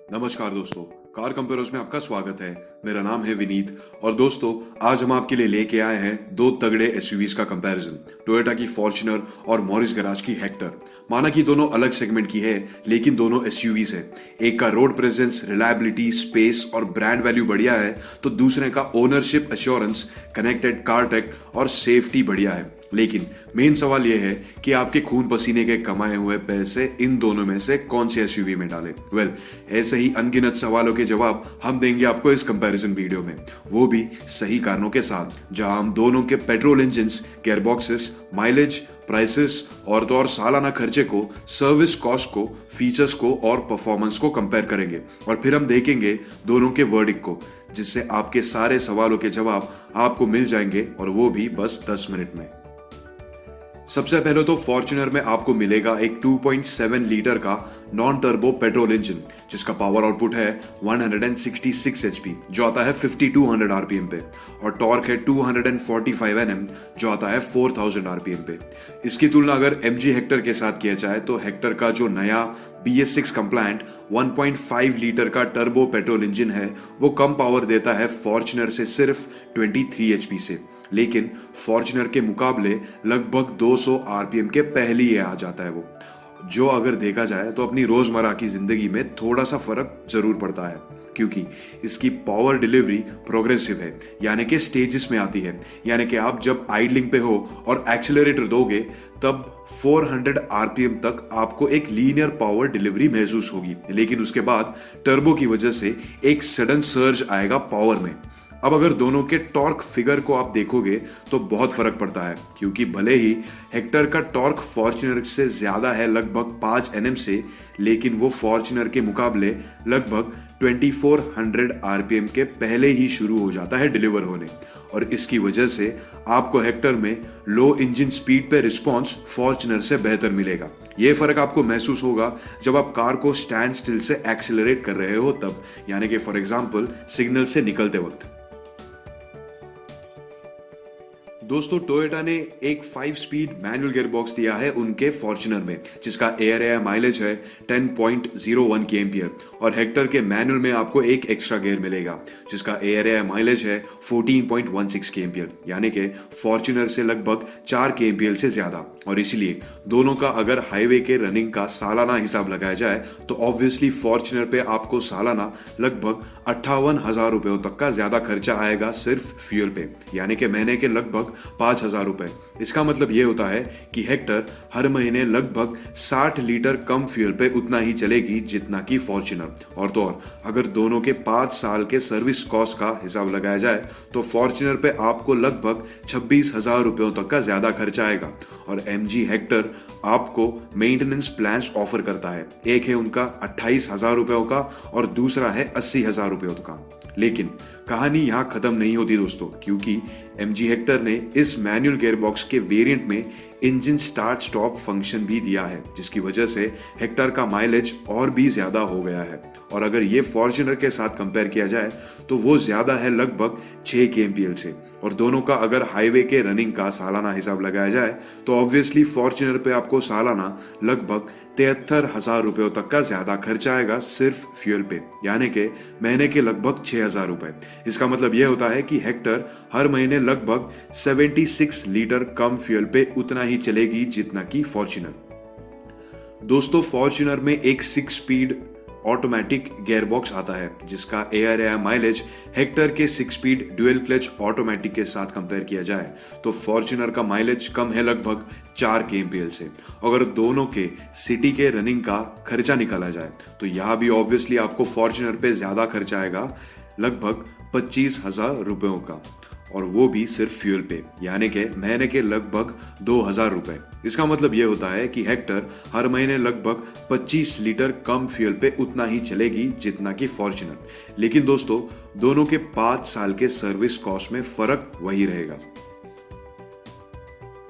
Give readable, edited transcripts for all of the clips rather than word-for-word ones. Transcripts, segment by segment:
नमस्कार दोस्तों, car compares में आपका स्वागत है। मेरा नाम है विनीत और दोस्तों आज हम आपके लिए लेके आए हैं दो तगड़े एसयूवीज का कंपैरिजन, टोयोटा की फॉर्च्यूनर और मॉरिस गराज की हेक्टर। माना कि दोनों अलग सेगमेंट की है लेकिन दोनों एसयूवीज है। एक का रोड प्रेजेंस, रिलायबिलिटी, स्पेस और ब्रांड वैल्यू बढ़िया है तो दूसरे का ownership assurance, connected car take और सेफ्टी बढ़िया है। लेकिन मेन सवाल यह है कि आपके खून पसीने के कमाए हुए पैसे इन दोनों में से कौन से एसयूवी में डालें। ऐसे ही अनगिनत सवालों के जवाब हम देंगे आपको इस कंपैरिजन वीडियो में, वो भी सही कारणों के साथ, जहां हम दोनों के पेट्रोल इंजन, गियरबॉक्सेस, माइलेज, प्राइसेस और तो और सालाना खर्चे को, सर्विस कॉस्ट को, फीचर्स को और परफॉर्मेंस को कंपेयर करेंगे और फिर हम देखेंगे दोनों के वर्डिक्ट को, जिससे आपके सारे सवालों के जवाब आपको मिल जाएंगे और वो भी बस 10 मिनट में। सबसे पहले तो फॉर्च्यूनर में आपको मिलेगा एक 2.7 लीटर का नॉन टर्बो पेट्रोल इंजन जिसका पावर आउटपुट है 166 एचपी जो आता है 5200 आरपीएम पे, और टॉर्क है 245 एनएम जो आता है 4000 आरपीएम पे। इसकी तुलना अगर एमजी हेक्टर के साथ किया जाए तो हेक्टर का जो नया BS6 कंप्लायंट 1.5 लीटर का टर्बो पेट्रोल इंजन है वो कम पावर देता है फॉर्च्यूनर से सिर्फ 23 एचपी से, लेकिन फॉर्च्यूनर के मुकाबले लगभग 200 आरपीएम के पहले ही आ जाता है वो, जो अगर देखा जाए तो अपनी रोजमर्रा की जिंदगी में थोड़ा सा फर्क जरूर पड़ता है क्योंकि इसकी पावर डिलीवरी प्रोग्रेसिव है, यानी कि स्टेजेस में आती है। यानी कि आप जब आइडलिंग पे हो और एक्सेलरेटर दोगे तब 400 आरपीएम तक आपको एक लीनियर पावर डिलीवरी महसूस होगी, लेकिन उसके बाद टर्बो की वजह से एक सडन सर्ज आएगा पावर में। अब अगर दोनों के टॉर्क फिगर को आप देखोगे तो बहुत फर्क पड़ता है, क्योंकि भले ही हेक्टर का टॉर्क फॉर्च्यूनर से ज्यादा है लगभग 5 एनएम से, लेकिन वो फॉर्च्यूनर के मुकाबले लगभग 2400 आरपीएम के पहले ही शुरू हो जाता है डिलीवर होने, और इसकी वजह से आपको हेक्टर में लो इंजन स्पीड पे रिस्पॉन्स फॉर्च्यूनर से बेहतर मिलेगा। ये फर्क आपको महसूस होगा जब आप कार को स्टैंड स्टिल से एक्सेलरेट कर रहे हो तब, यानी कि फॉर एग्जांपल सिग्नल से निकलते वक्त। दोस्तों टोयोटा ने एक 5 स्पीड मैनुअल गियरबॉक्स दिया है उनके फॉर्च्यूनर में, जिसका एयर माइलेज है 10.01 kmph, और हेक्टर के मैनुअल में आपको एक एक्स्ट्रा गियर मिलेगा जिसका एयर माइलेज है 14.16 kmph, यानी कि फॉर्च्यूनर से लगभग 4 kmph से ज्यादा। और इसलिए दोनों का अगर हाईवे के रनिंग का सालाना हिसाब लगाया जाए तो ऑब्वियसली फॉर्च्यूनर पे आपको सालाना लगभग 58,000 रुपयों तक का ज्यादा खर्चा आएगा सिर्फ फ्यूल पे, यानी कि महीने के लगभग 5,000 रुपए। इसका मतलब यह होता है कि हेक्टर हर महीने लगभग 60 लीटर कम फ्यूल पे उतना ही चलेगी जितना कि फॉर्च्यूनर। और तो और अगर दोनों के 5 साल के सर्विस कॉस्ट का हिसाब लगाया जाए तो फॉर्च्यूनर पे आपको लगभग 26,000 रुपयों तक का ज्यादा खर्चा आएगा, और एमजी हेक्टर आपको मेंटेनेंस प्लान्स ऑफर करता है। एक है उनका 28,000 रुपयों का और दूसरा है 80,000 रुपयों का। लेकिन कहानी यहां खत्म नहीं होती दोस्तों, क्योंकि एमजी हेक्टर ने इस मैनुअल गियरबॉक्स के वेरिएंट में इंजन स्टार्ट स्टॉप फंक्शन भी दिया है, जिसकी वजह से हेक्टर का माइलेज और भी ज्यादा हो गया है। और अगर ये फॉर्च्यूनर के साथ कंपेयर किया जाए तो वो ज्यादा है लगभग 6 kmph से, और दोनों का अगर हाईवे के रनिंग का सालाना हिसाब लगाया जाए तो ऑब्वियसली फॉर्च्यूनर पे आपको सालाना लगभग 73,000 रुपयों तक का ज्यादा खर्चा आएगा सिर्फ फ्यूल पे, यानी कि महीने के लगभग 6,000 रुपए। इसका मतलब यह होता है कि हेक्टर हर महीने लगभग 76 लीटर कम फ्यूल पे उतना ही चलेगी जितना कि फॉर्च्यूनर। दोस्तों फॉर्च्यूनर में एक 6 स्पीड ऑटोमेटिक गियरबॉक्स आता है जिसका एयर माइलेज हेक्टर के 6 स्पीड ड्यूअल क्लच ऑटोमेटिक के साथ कंपेयर किया जाए तो फॉर्च्यूनर का माइलेज कम है लगभग 4 kmph से। अगर दोनों के सिटी के रनिंग का खर्चा निकाला जाए तो यहां भी ऑब्वियसली आपको फॉर्च्यूनर पे ज्यादा खर्चा आएगा लगभग 25,000 रुपयों का, और वो भी सिर्फ फ्यूल पे, यानी कि महीने के लगभग 2,000 रुपए। इसका मतलब यह होता है कि हेक्टर हर महीने लगभग 25 लीटर कम फ्यूल पे उतना ही चलेगी जितना कि फॉर्च्यूनर। लेकिन दोस्तों दोनों के 5 साल के सर्विस कॉस्ट में फर्क वही रहेगा।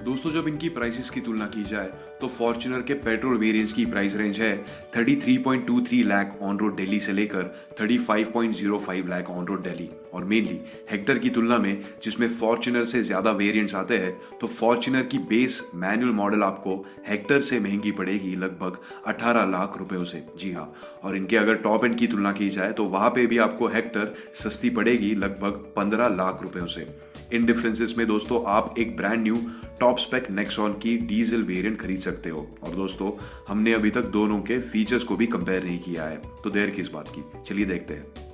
दोस्तों जब इनकी प्राइसेस की तुलना की जाए तो फॉर्च्यूनर के पेट्रोल वेरिएंट्स की प्राइस रेंज है 33.23 लाख ऑन रोड दिल्ली से लेकर 35.05 लाख ऑन रोड दिल्ली। और मेनली हेक्टर की तुलना में जिसमें फॉर्च्यूनर से ज्यादा वेरिएंट्स आते हैं तो फॉर्च्यूनर की बेस मैनुअल मॉडल आपको हेक्टर से महंगी पड़ेगी लगभग 18 लाख रुपयों से। जी हाँ, और इनके अगर टॉप एंड की तुलना की जाए तो वहां पे भी आपको हेक्टर सस्ती पड़ेगी लगभग 15 लाख रुपयों से। इन डिफरेंसेस में दोस्तों आप एक brand new top spec Nexon की डीजल वेरिएंट खरीद सकते हो। और दोस्तों हमने अभी तक दोनों के फीचर्स को भी कंपेयर नहीं किया है, तो देर किस बात की, चलिए देखते हैं।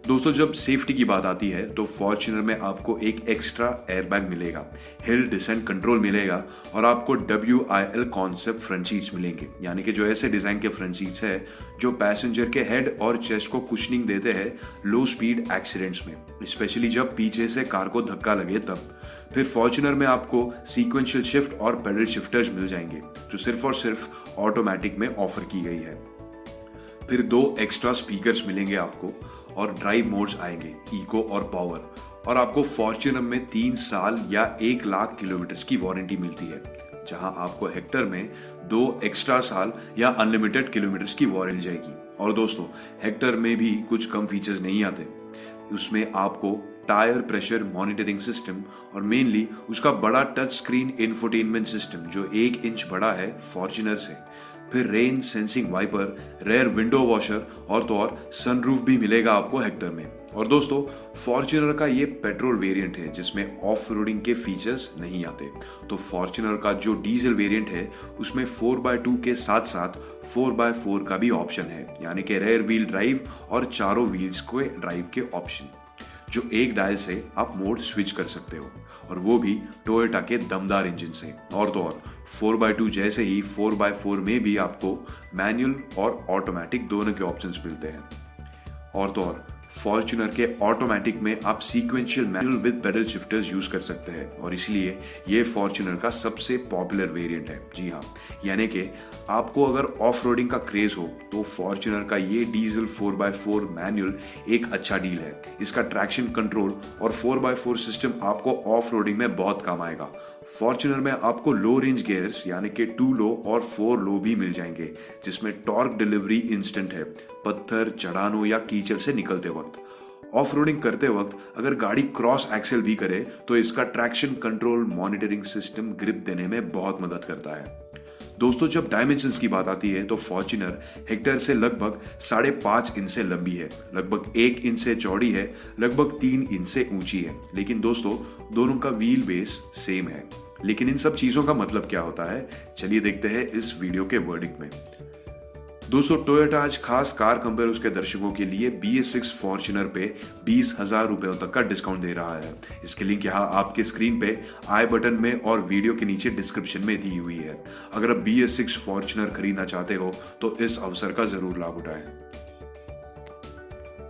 दोस्तों जब सेफ्टी की बात आती है तो फॉर्च्यूनर में आपको एक एक्स्ट्रा एयरबैग मिलेगा, हिल डिसेंट कंट्रोल मिलेगा और आपको WIL कॉन्सेप्ट फ्रंट सीट्स मिलेंगे, यानी कि जो ऐसे डिजाइन के फ्रंट सीट्स है जो पैसेंजर के हेड और चेस्ट को कुशनिंग देते हैं लो स्पीड एक्सीडेंट्स में, स्पेशली जब पीछे से कार को धक्का लगे तब। फिर फॉर्च्यूनर में आपको सीक्वेंशियल शिफ्ट और पेडल शिफ्टर्स मिल जाएंगे जो सिर्फ और सिर्फ ऑटोमेटिक में ऑफर की गई है। फिर 2 एक्स्ट्रा स्पीकर्स मिलेंगे आपको और ड्राइव मोड्स आएंगे, इको और पावर। और आपको फॉर्च्यूनर में 3 साल या 1 लाख किलोमीटर की वारंटी मिलती है, जहां आपको हेक्टर में 2 एक्स्ट्रा साल या अनलिमिटेड किलोमीटर की वारंटी जाएगी। और दोस्तों हेक्टर में भी कुछ कम फीचर्स नहीं आते, उसमें आपको टायर प्रेशर मॉनिटरिंग सिस्टम और मेनली उसका बड़ा टच स्क्रीन इंफोटेनमेंट सिस्टम जो 1 इंच बड़ा है फॉर्च्यूनर से। फिर rain sensing wiper, rear window washer और तो और सनरूफ भी मिलेगा आपको हेक्टर में। और दोस्तों फॉर्च्यूनर का ये पेट्रोल वेरिएंट है जिसमें ऑफ रोडिंग के फीचर्स नहीं आते, तो फॉर्च्यूनर का जो डीजल वेरिएंट है उसमें 4x2 के साथ साथ 4x4 का भी ऑप्शन है, यानी कि रेयर व्हील ड्राइव और चारों व्हील्स के ड्राइव के ऑप्शन, जो एक डायल से आप मोड स्विच कर सकते हो, और वो भी टोयोटा के दमदार इंजन से। और तो और 4x2 जैसे ही 4x4 में भी आपको मैनुअल और ऑटोमेटिक दोनों के ऑप्शंस मिलते हैं। और तो और फॉर्च्यूनर के ऑटोमेटिक में आप sequential manual with pedal shifters use कर सकते हैं, और इसलिए ये फॉर्च्यूनर का सबसे पॉपुलर वेरिएंट है। जी हाँ, यानी कि आपको अगर ऑफ रोडिंग का क्रेज हो तो फॉर्च्यूनर का ये डीजल 4x4 मैनुअल एक अच्छा डील है। इसका ट्रैक्शन कंट्रोल और 4x4 सिस्टम आपको ऑफ रोडिंग में बहुत काम आएगा। फॉर्च्यूनर में आपको लो रेंज गियर्स यानी कि 2 लो और 4 लो भी मिल जाएंगे, जिसमें टॉर्क डिलीवरी इंस्टेंट है पत्थर, चढ़ानों या कीचड़ से निकलते वक्त। ऑफ रोडिंग करते वक्त अगर गाड़ी क्रॉस एक्सेल भी करे तो इसका traction control monitoring system grip देने में बहुत मदद करता है। दोस्तों जब डायमेंशंस की बात आती है तो फॉर्च्यूनर हेक्टर से लगभग 5.5 इंच से लंबी है, लगभग 1 इंच से चौड़ी है, लगभग 3 इंच से ऊंची है। लेकिन दोस्तों दोनों का व्हील बेस सेम है। लेकिन इन सब चीजों का मतलब क्या होता है, चलिए देखते हैं इस वीडियो के वर्डिक्ट में। दोस्तों टोयोटा आज खास कार कंपेयर्स के दर्शकों के लिए BS6 फॉर्च्यूनर पे 20,000 रुपयों तक का डिस्काउंट दे रहा है। इसके लिंक यहाँ आपके स्क्रीन पे आई बटन में और वीडियो के नीचे डिस्क्रिप्शन में दी हुई है। अगर आप BS6 फॉर्च्यूनर खरीदना चाहते हो तो इस अवसर का जरूर लाभ उठाएं।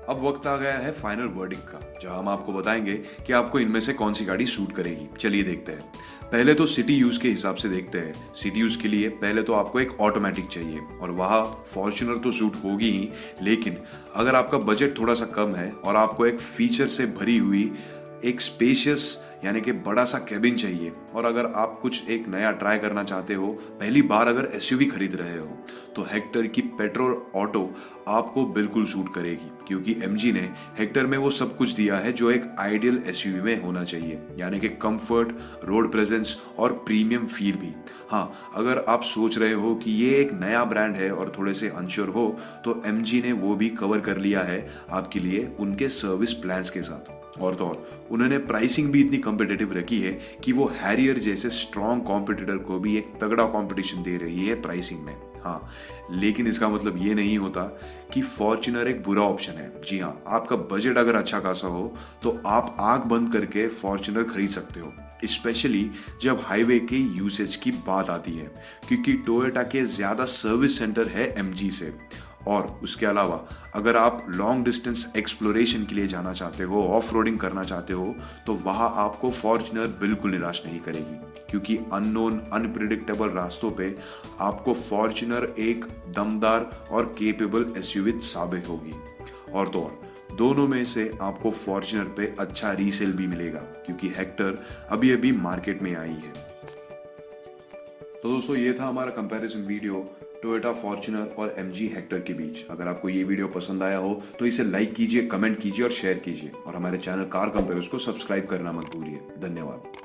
अब वक्त आ गया है फाइनल वर्डिक्ट का, जहां हम आपको बताएंगे कि आपको इनमें से कौन सी गाड़ी सूट करेगी। चलिए देखते हैं। पहले तो सिटी यूज के हिसाब से देखते हैं। सिटी यूज के लिए पहले तो आपको एक ऑटोमेटिक चाहिए, और वहां फॉर्च्यूनर तो सूट होगी ही, लेकिन अगर आपका बजट थोड़ा सा कम है और आपको एक फीचर से भरी हुई एक स्पेशियस यानी कि बड़ा सा कैबिन चाहिए, और अगर आप कुछ एक नया ट्राई करना चाहते हो, पहली बार अगर SUV खरीद रहे हो, तो हेक्टर की पेट्रोल ऑटो आपको बिल्कुल सूट करेगी, क्योंकि MG ने हेक्टर में वो सब कुछ दिया है जो एक आइडियल SUV में होना चाहिए, यानी कि कंफर्ट, रोड प्रेजेंस और प्रीमियम फील भी। हाँ, अगर आप सोच रहे हो कि ये एक नया ब्रांड है और थोड़े से अनश्योर हो, तो MG ने वो भी कवर कर लिया है आपके लिए उनके सर्विस प्लान्स के साथ। और तो और उन्होंने प्राइसिंग भी इतनी कॉम्पिटिटिव रखी है कि वो हैरियर जैसे स्ट्रॉन्ग कॉम्पिटिटर को भी एक तगड़ा कंपटीशन दे रही है प्राइसिंग में। हाँ, लेकिन इसका मतलब ये नहीं होता कि फॉर्च्यूनर एक बुरा ऑप्शन है। जी हाँ, आपका बजट अगर अच्छा खासा हो तो आप आंख बंद करके फॉर्च्यूनर खरीद सकते हो, स्पेशली जब हाईवे के यूसेज की बात आती है, क्योंकि टोयोटा के ज्यादा सर्विस सेंटर है MG से। और उसके अलावा अगर आप लॉन्ग डिस्टेंस एक्सप्लोरेशन के लिए जाना चाहते हो, ऑफ रोडिंग करना चाहते हो, तो वहां आपको फॉर्च्यूनर बिल्कुल निराश नहीं करेगी, क्योंकि अननोन अनप्रिडिक्टेबल रास्तों पे आपको फॉर्च्यूनर एक दमदार और केपेबल SUV साबित होगी। और तो और दोनों में से आपको फॉर्च्यूनर पे अच्छा रीसेल भी मिलेगा, क्योंकि हेक्टर अभी अभी मार्केट में आई है। तो दोस्तों ये था हमारा कंपैरिजन वीडियो टोयोटा फॉर्च्यूनर और MG हेक्टर के बीच। अगर आपको ये वीडियो पसंद आया हो तो इसे लाइक कीजिए, कमेंट कीजिए और शेयर कीजिए, और हमारे चैनल कार कंपेयर्स को सब्सक्राइब करना मत भूलिए। धन्यवाद।